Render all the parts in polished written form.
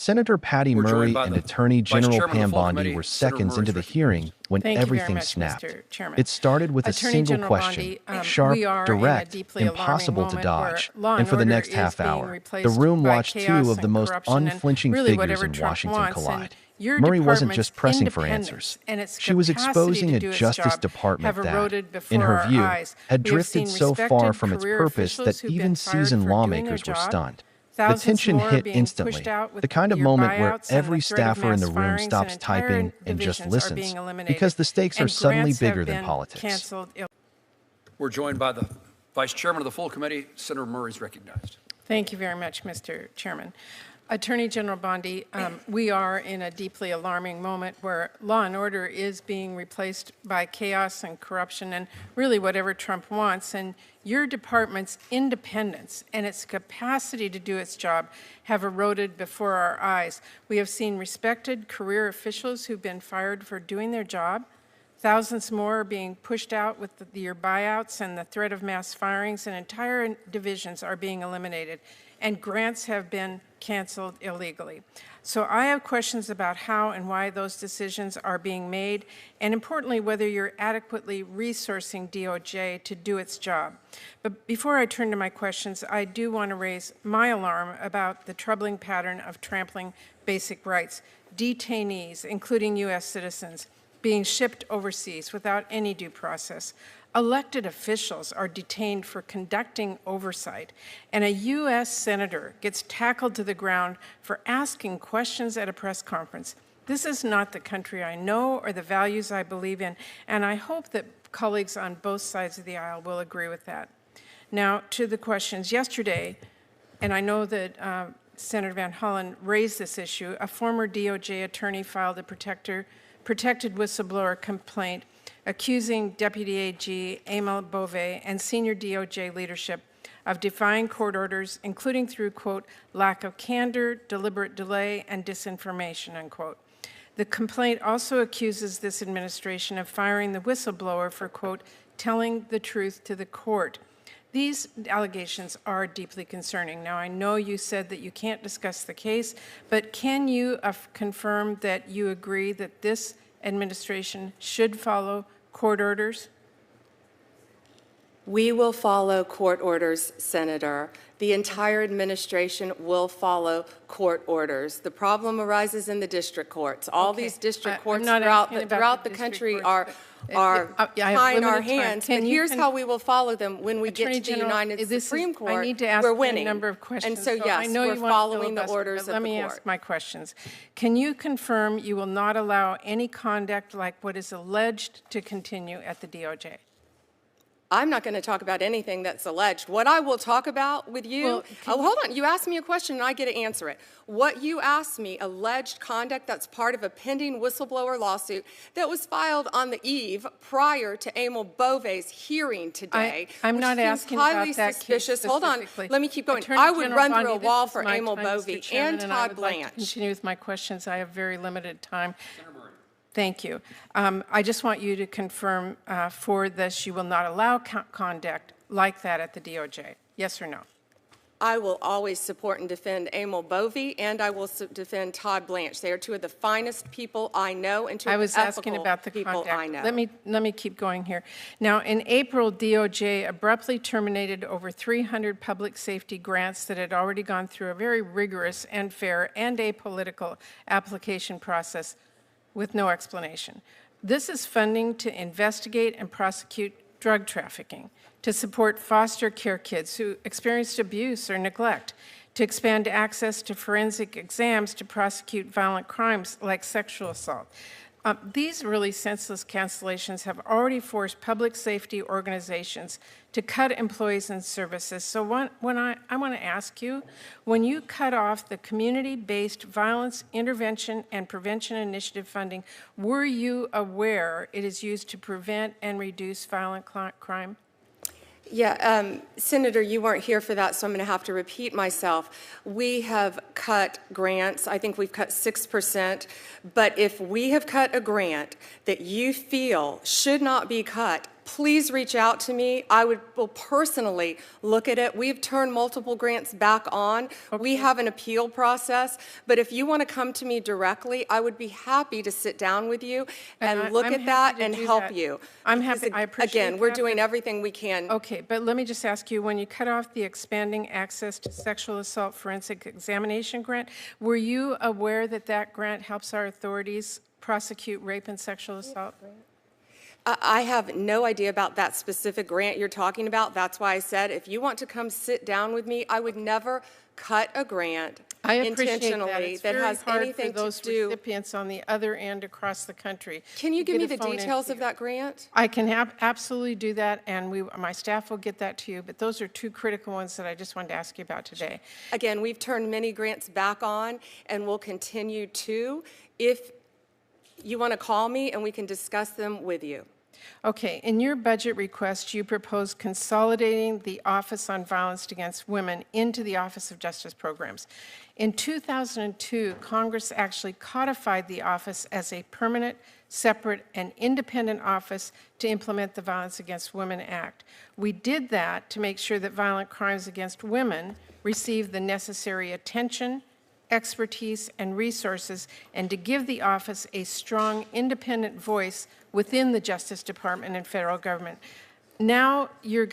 Senator Patty We're joined Murray by and the Attorney Vice General Chairman of the Pam full Bondi committee, were Senator seconds into the Murray's hearing when Thank you very everything much, snapped. Mr. Chairman. It started with a Attorney single General question, Bondi, sharp, we are in a direct, deeply alarming impossible to moment dodge. where law And for the order next is half being hour, the replaced room by watched two chaos of the and most corruption and unflinching really figures whatever in Trump Washington wants. collide. And your Murray wasn't department's just pressing for answers. independence and its She was capacity exposing to a do its Justice job Department have that, eroded before in her our view, eyes. had We have drifted seen so far respected from its career purpose officials that who've even been fired seasoned for doing their lawmakers were job. stunned. The Thousands tension more are hit being instantly, pushed out with the kind of your moment where buyouts and every the threat of staffer in the mass room firings, stops and entire typing and just divisions are listens, being eliminated, because the stakes are and suddenly grants have bigger than been politics. canceled. We're joined by the Vice Chairman of the full committee, Senator Murray is recognized. Thank you very much, Mr. Chairman. Attorney General Bondi, we are in a deeply alarming moment where law and order is being replaced by chaos and corruption and really whatever Trump wants. And your department's independence and its capacity to do its job have eroded before our eyes. We have seen respected career officials who've been fired for doing their job. Thousands more are being pushed out with your buyouts and the threat of mass firings, and entire divisions are being eliminated, and grants have been canceled illegally. So I have questions about how and why those decisions are being made, and importantly, whether you're adequately resourcing DOJ to do its job. But before I turn to my questions, I do want to raise my alarm about the troubling pattern of trampling basic rights. Detainees, including U.S. citizens, being shipped overseas without any due process. Elected officials are detained for conducting oversight, and a U.S. senator gets tackled to the ground for asking questions at a press conference. This is not the country I know or the values I believe in, and I hope that colleagues on both sides of the aisle will agree with that. Now, to the questions. Yesterday, and I know that Senator Van Hollen raised this issue, a former DOJ attorney filed a protected whistleblower complaint accusing Deputy AG Emil Bove and senior DOJ leadership of defying court orders, including through, quote, lack of candor, deliberate delay, and disinformation, unquote. The complaint also accuses this administration of firing the whistleblower for, quote, telling the truth to the court. These allegations are deeply concerning. Now, I know you said that you can't discuss the case, but can you confirm that you agree that this administration should follow court orders? We will follow court orders, Senator. The entire administration will follow court orders. The problem arises in the district courts. All these district courts throughout the country are tying our hands. But here's how we will follow them when we get to the United Supreme Court. I need to ask we're winning. A number of questions. And so, yes, I know we're following the orders of the court. Let me ask my questions. Can you confirm you will not allow any conduct like what is alleged to continue at the DOJ? I'm not going to talk about anything that's alleged. What I will talk about with you, hold on, you asked me a question and I get to answer it. What you asked me, alleged conduct that's part of a pending whistleblower lawsuit that was filed on the eve prior to Emil Bove's hearing today. I'm not asking about that suspicious. Case Hold on, let me keep going. I would run through a wall for Emil Bove and Todd Blanche. Like to continue with my questions. I have very limited time. Thank you. I just want you to confirm for this you will not allow conduct like that at the DOJ. Yes or no? I will always support and defend Emil Bove, and I will defend Todd Blanche. They are two of the finest people I know, and two of the ethical people I know. I was asking about the conduct. Let me keep going here. Now, in April, DOJ abruptly terminated over 300 public safety grants that had already gone through a very rigorous and fair and apolitical application process with no explanation. This is funding to investigate and prosecute drug trafficking, to support foster care kids who experienced abuse or neglect, to expand access to forensic exams to prosecute violent crimes like sexual assault. These really senseless cancellations have already forced public safety organizations to cut employees and services. So I want to ask you, when you cut off the community-based violence intervention and prevention initiative funding, were you aware it is used to prevent and reduce violent crime? Yeah, Senator, you weren't here for that, so I'm going to have to repeat myself. We have cut grants. I think we've cut 6%. But if we have cut a grant that you feel should not be cut, please reach out to me. Will personally look at it. We've turned multiple grants back on. We have an appeal process, but if you want to come to me directly, I would be happy to sit down with you and look at that and help you. I'm happy. I appreciate Again, we're doing everything we can. Okay, but let me just ask you, when you cut off the Expanding Access to Sexual Assault Forensic Examination grant, were you aware that that grant helps our authorities prosecute rape and sexual assault? I have no idea about that specific grant you're talking about. That's why I said, if you want to come sit down with me, I would never cut a grant intentionally that has anything to do. Those recipients on the other end across the country. Can you give me the details of that grant? I can absolutely do that, and my staff will get that to you, but those are two critical ones that I just wanted to ask you about today. Again, we've turned many grants back on, and we'll continue to. If you want to call me, and we can discuss them with you. Okay, in your budget request, you propose consolidating the Office on Violence Against Women into the Office of Justice Programs. In 2002, Congress actually codified the office as a permanent, separate, and independent office to implement the Violence Against Women Act. We did that to make sure that violent crimes against women receive the necessary attention, expertise, and resources, and to give the office a strong, independent voice within the Justice Department and federal government. Now your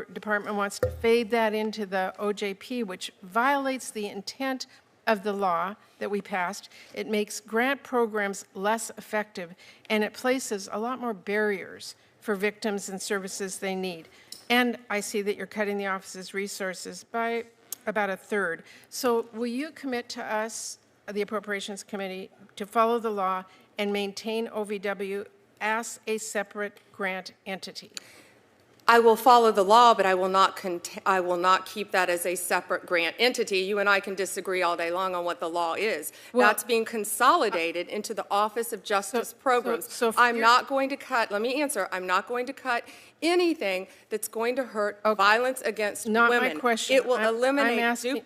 department wants to fade that into the OJP, which violates the intent of the law that we passed. It makes grant programs less effective, and it places a lot more barriers for victims and services they need. And I see that you're cutting the office's resources by about a third. So will you commit to us, the Appropriations Committee, to follow the law and maintain OVW as a separate grant entity? I will follow the law, but I will not keep that as a separate grant entity. You and I can disagree all day long on what the law is. Well, that's being consolidated into the Office of Justice Programs. I'm not going to cut, let me answer, I'm not going to cut anything that's going to hurt violence against women. Not my question. It will eliminate I'm asking,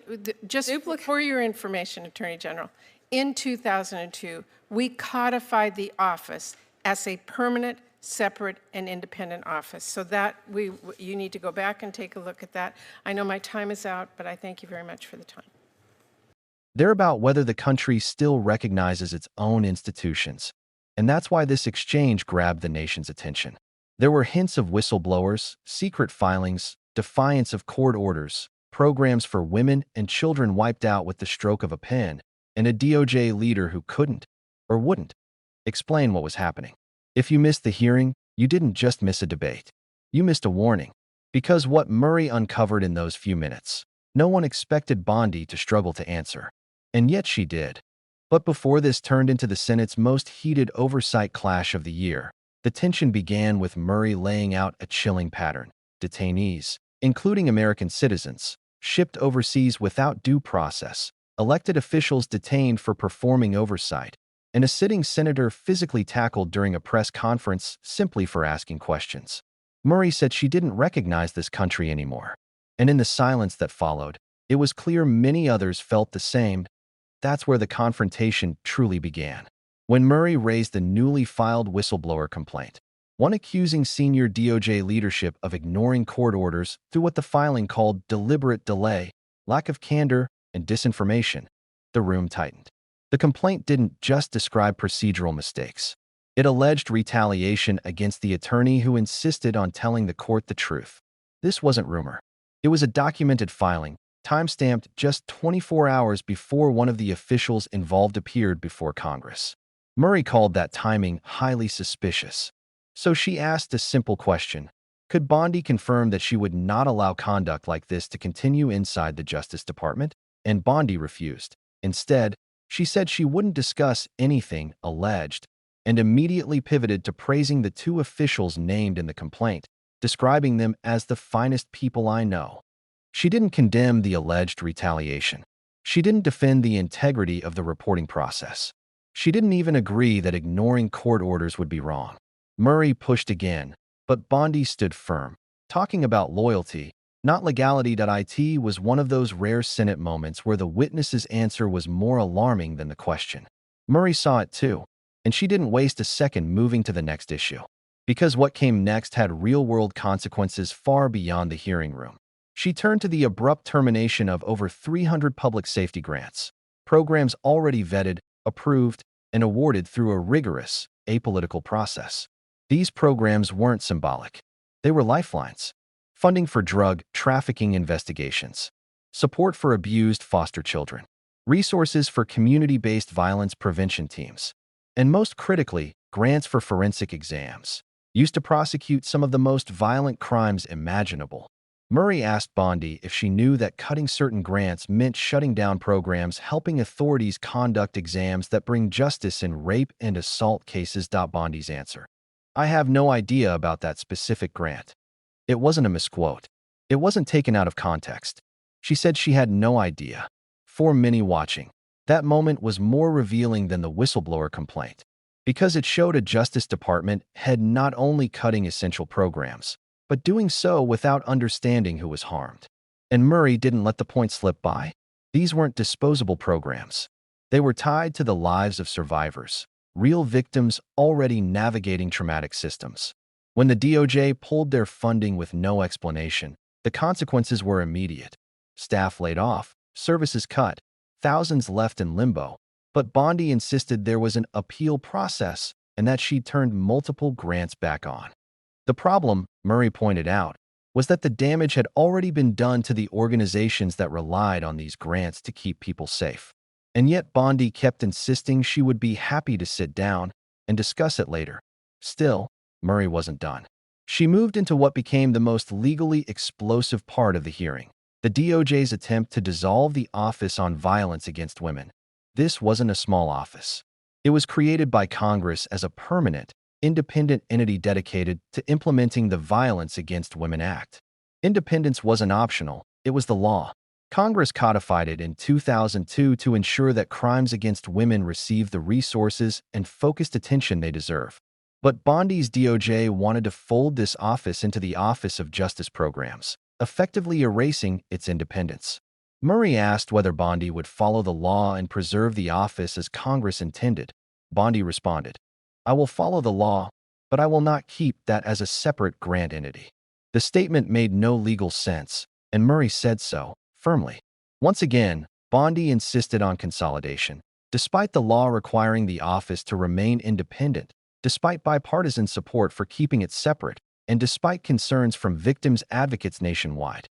just for your information, Attorney General, in 2002, we codified the office as a permanent, separate, and independent office. So that you need to go back and take a look at that. I know my time is out, but I thank you very much for the time. They're about whether the country still recognizes its own institutions. And that's why this exchange grabbed the nation's attention. There were hints of whistleblowers, secret filings, defiance of court orders, programs for women and children wiped out with the stroke of a pen, and a DOJ leader who couldn't, or wouldn't, explain what was happening. If you missed the hearing, you didn't just miss a debate. You missed a warning. Because what Murray uncovered in those few minutes, no one expected Bondi to struggle to answer. And yet she did. But before this turned into the Senate's most heated oversight clash of the year, the tension began with Murray laying out a chilling pattern. Detainees, including American citizens, shipped overseas without due process, elected officials detained for performing oversight, and a sitting senator physically tackled during a press conference simply for asking questions. Murray said she didn't recognize this country anymore. And in the silence that followed, it was clear many others felt the same. That's where the confrontation truly began. When Murray raised the newly filed whistleblower complaint, one accusing senior DOJ leadership of ignoring court orders through what the filing called deliberate delay, lack of candor, and disinformation, the room tightened. The complaint didn't just describe procedural mistakes. It alleged retaliation against the attorney who insisted on telling the court the truth. This wasn't rumor. It was a documented filing, time-stamped just 24 hours before one of the officials involved appeared before Congress. Murray called that timing highly suspicious. So she asked a simple question. Could Bondi confirm that she would not allow conduct like this to continue inside the Justice Department? And Bondi refused. Instead, she said she wouldn't discuss anything alleged, and immediately pivoted to praising the two officials named in the complaint, describing them as the finest people I know. She didn't condemn the alleged retaliation. She didn't defend the integrity of the reporting process. She didn't even agree that ignoring court orders would be wrong. Murray pushed again, but Bondi stood firm. Talking about loyalty, not legality.it was one of those rare Senate moments where the witness's answer was more alarming than the question. Murray saw it too, and she didn't waste a second moving to the next issue. because what came next had real-world consequences far beyond the hearing room. She turned to the abrupt termination of over 300 public safety grants, programs already vetted, approved, and awarded through a rigorous, apolitical process. These programs weren't symbolic. They were lifelines: funding for drug trafficking investigations, support for abused foster children, resources for community-based violence prevention teams, and most critically, grants for forensic exams, used to prosecute some of the most violent crimes imaginable. Murray asked Bondi if she knew that cutting certain grants meant shutting down programs helping authorities conduct exams that bring justice in rape and assault cases. Bondi's answer: "I have no idea about that specific grant." It wasn't a misquote. It wasn't taken out of context. She said she had no idea. For many watching, that moment was more revealing than the whistleblower complaint, because it showed a Justice Department head not only cutting essential programs, but doing so without understanding who was harmed. And Murray didn't let the point slip by. These weren't disposable programs. They were tied to the lives of survivors, real victims already navigating traumatic systems. When the DOJ pulled their funding with no explanation, the consequences were immediate. Staff laid off, services cut, thousands left in limbo. But Bondi insisted there was an appeal process and that she'd turned multiple grants back on. The problem, Murray pointed out, was that the damage had already been done to the organizations that relied on these grants to keep people safe. And yet Bondi kept insisting she would be happy to sit down and discuss it later. Still, Murray wasn't done. She moved into what became the most legally explosive part of the hearing: the DOJ's attempt to dissolve the Office on Violence Against Women. This wasn't a small office. It was created by Congress as a permanent, independent entity dedicated to implementing the Violence Against Women Act. Independence wasn't optional, it was the law. Congress codified it in 2002 to ensure that crimes against women receive the resources and focused attention they deserve. But Bondi's DOJ wanted to fold this office into the Office of Justice Programs, effectively erasing its independence. Murray asked whether Bondi would follow the law and preserve the office as Congress intended. Bondi responded, "I will follow the law, but I will not keep that as a separate grant entity." The statement made no legal sense, and Murray said so, firmly. Once again, Bondi insisted on consolidation, despite the law requiring the office to remain independent, despite bipartisan support for keeping it separate, and despite concerns from victims' advocates nationwide.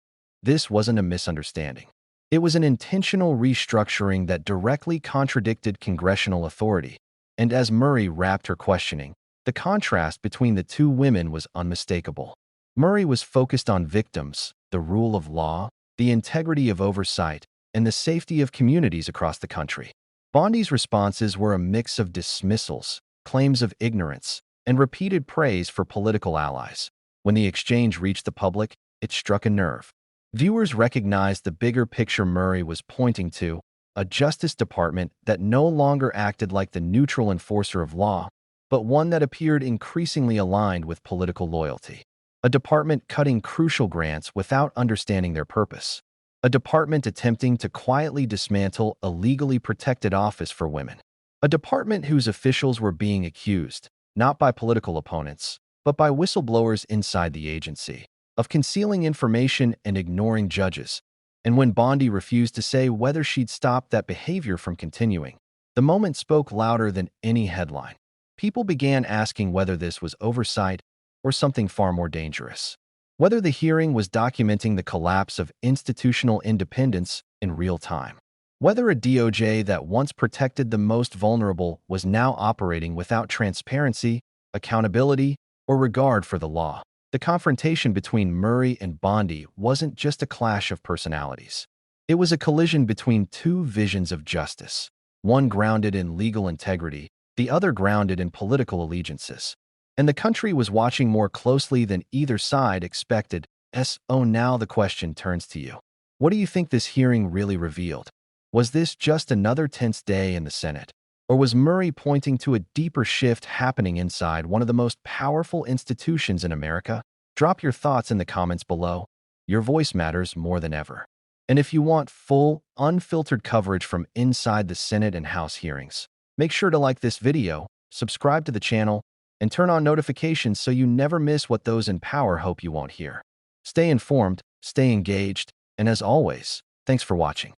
This wasn't a misunderstanding. It was an intentional restructuring that directly contradicted congressional authority, and as Murray wrapped her questioning, the contrast between the two women was unmistakable. Murray was focused on victims, the rule of law, the integrity of oversight, and the safety of communities across the country. Bondi's responses were a mix of dismissals, claims of ignorance, and repeated praise for political allies. When the exchange reached the public, it struck a nerve. Viewers recognized the bigger picture Murray was pointing to: a Justice Department that no longer acted like the neutral enforcer of law, but one that appeared increasingly aligned with political loyalty. A department cutting crucial grants without understanding their purpose. A department attempting to quietly dismantle a legally protected office for women. A department whose officials were being accused, not by political opponents, but by whistleblowers inside the agency, of concealing information and ignoring judges. And when Bondi refused to say whether she'd stop that behavior from continuing, the moment spoke louder than any headline. People began asking whether this was oversight or something far more dangerous. Whether the hearing was documenting the collapse of institutional independence in real time. Whether a DOJ that once protected the most vulnerable was now operating without transparency, accountability, or regard for the law. The confrontation between Murray and Bondi wasn't just a clash of personalities. It was a collision between two visions of justice, one grounded in legal integrity, the other grounded in political allegiances. And the country was watching more closely than either side expected. So now the question turns to you. What do you think this hearing really revealed? Was this just another tense day in the Senate? Or was Murray pointing to a deeper shift happening inside one of the most powerful institutions in America? Drop your thoughts in the comments below. Your voice matters more than ever. And if you want full, unfiltered coverage from inside the Senate and House hearings, make sure to like this video, subscribe to the channel, and turn on notifications so you never miss what those in power hope you won't hear. Stay informed, stay engaged, and as always, thanks for watching.